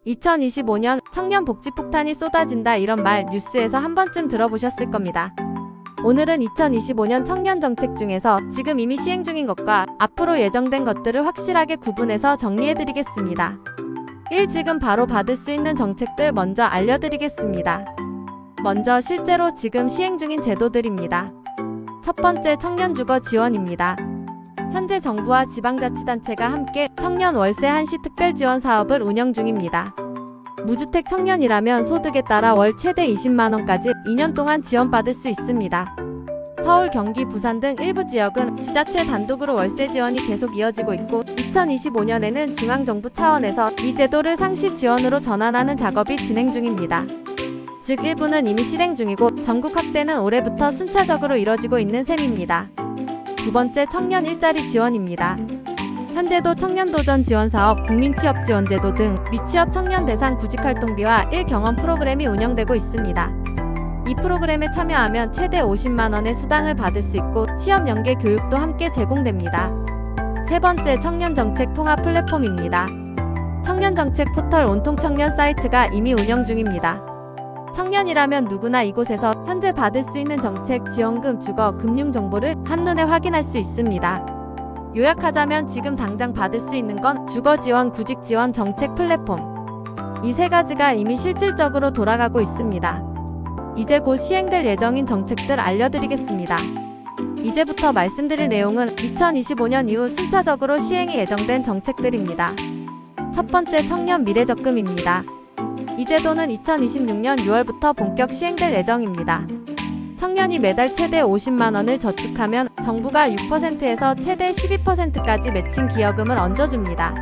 2025년 청년 복지 폭탄이 쏟아진다 이런 말 뉴스에서 한 번쯤 들어보셨을 겁니다. 오늘은 2025년 청년 정책 중에서 지금 이미 시행 중인 것과 앞으로 예정된 것들을 확실하게 구분해서 정리해드리겠습니다. 1. 지금 바로 받을 수 있는 정책들 먼저 알려드리겠습니다. 먼저 실제로 지금 시행 중인 제도들입니다. 첫 번째, 청년주거 지원입니다. 현재 정부와 지방자치단체가 함께 청년 월세 한시 특별지원 사업을 운영 중입니다. 무주택 청년이라면 소득에 따라 월 최대 20만원까지 2년 동안 지원받을 수 있습니다. 서울, 경기, 부산 등 일부 지역은 지자체 단독으로 월세 지원이 계속 이어지고 있고 2025년에는 중앙정부 차원에서 이 제도를 상시 지원으로 전환하는 작업이 진행 중입니다. 즉 일부는 이미 실행 중이고 전국 확대는 올해부터 순차적으로 이뤄지고 있는 셈입니다. 두 번째, 청년 일자리 지원입니다. 현재도 청년도전 지원사업, 국민취업지원제도 등 미취업 청년 대상 구직활동비와 1경험 프로그램이 운영되고 있습니다. 이 프로그램에 참여하면 최대 50만원의 수당을 받을 수 있고 취업 연계 교육도 함께 제공됩니다. 세 번째, 청년정책 통합 플랫폼입니다. 청년정책 포털 온통청년 사이트가 이미 운영 중입니다. 청년이라면 누구나 이곳에서 현재 받을 수 있는 정책, 지원금, 주거, 금융 정보를 한눈에 확인할 수 있습니다. 요약하자면 지금 당장 받을 수 있는 건 주거 지원, 구직 지원, 정책 플랫폼. 이 세 가지가 이미 실질적으로 돌아가고 있습니다. 이제 곧 시행될 예정인 정책들 알려드리겠습니다. 이제부터 말씀드릴 내용은 2025년 이후 순차적으로 시행이 예정된 정책들입니다. 첫 번째, 청년 미래적금입니다. 이 제도는 2026년 6월부터 본격 시행될 예정입니다. 청년이 매달 최대 50만원을 저축하면 정부가 6%에서 최대 12%까지 매칭 기여금을 얹어줍니다.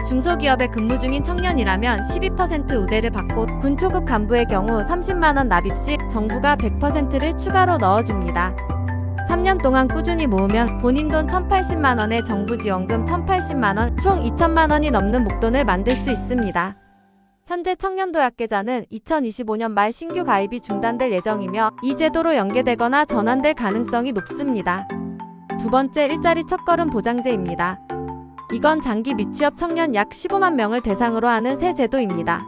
중소기업에 근무 중인 청년이라면 12% 우대를 받고 군 초급 간부의 경우 30만원 납입 시 정부가 100%를 추가로 넣어줍니다. 3년 동안 꾸준히 모으면 본인 돈 1,080만원에 정부 지원금 1,080만원, 총 2,000만원이 넘는 목돈을 만들 수 있습니다. 현재 청년도약계좌는 2025년 말 신규 가입이 중단될 예정이며 이 제도로 연계되거나 전환될 가능성이 높습니다. 두 번째, 일자리 첫걸음 보장제입니다. 이건 장기 미취업 청년 약 15만 명을 대상으로 하는 새 제도입니다.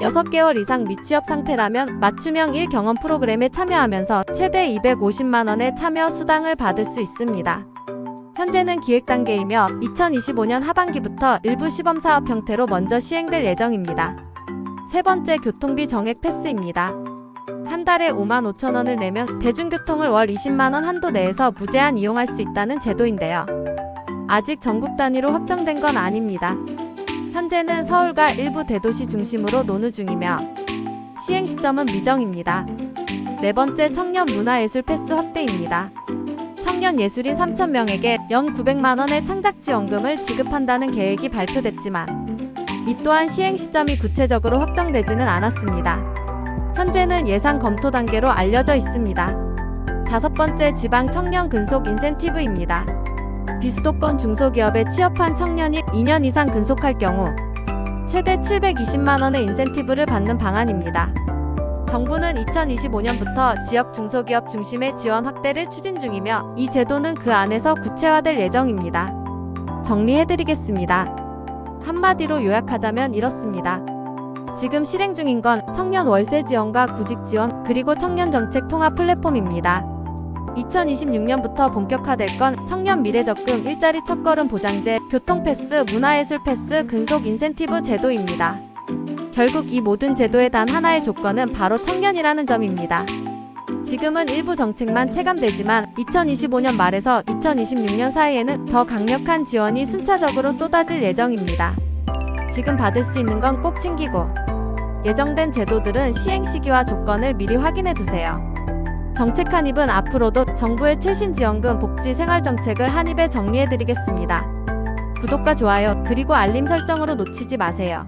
6개월 이상 미취업 상태라면 맞춤형 1경험 프로그램에 참여하면서 최대 250만원의 참여 수당을 받을 수 있습니다. 현재는 기획 단계이며 2025년 하반기부터 일부 시범사업 형태로 먼저 시행될 예정입니다. 세 번째, 교통비 정액 패스입니다. 한 달에 55,000원을 내면 대중교통을 월 20만원 한도 내에서 무제한 이용할 수 있다는 제도인데요. 아직 전국 단위로 확정된 건 아닙니다. 현재는 서울과 일부 대도시 중심으로 논의 중이며 시행 시점은 미정입니다. 네 번째, 청년 문화예술 패스 확대입니다. 청년 예술인 3,000명에게 연 900만원의 창작지원금을 지급한다는 계획이 발표됐지만 이 또한 시행 시점이 구체적으로 확정되지는 않았습니다. 현재는 예상 검토 단계로 알려져 있습니다. 다섯 번째, 지방 청년 근속 인센티브입니다. 비수도권 중소기업에 취업한 청년이 2년 이상 근속할 경우 최대 720만원의 인센티브를 받는 방안입니다. 정부는 2025년부터 지역 중소기업 중심의 지원 확대를 추진 중이며 이 제도는 그 안에서 구체화될 예정입니다. 정리해드리겠습니다. 한마디로 요약하자면 이렇습니다. 지금 실행 중인 건 청년 월세 지원과 구직 지원, 그리고 청년 정책 통합 플랫폼입니다. 2026년부터 본격화될 건 청년 미래적금, 일자리 첫걸음 보장제, 교통패스, 문화예술 패스, 근속 인센티브 제도입니다. 결국 이 모든 제도의 단 하나의 조건은 바로 청년이라는 점입니다. 지금은 일부 정책만 체감되지만 2025년 말에서 2026년 사이에는 더 강력한 지원이 순차적으로 쏟아질 예정입니다. 지금 받을 수 있는 건 꼭 챙기고 예정된 제도들은 시행 시기와 조건을 미리 확인해 두세요. 정책 한입은 앞으로도 정부의 최신 지원금, 복지, 생활정책을 한입에 정리해드리겠습니다. 구독과 좋아요, 그리고 알림 설정으로 놓치지 마세요.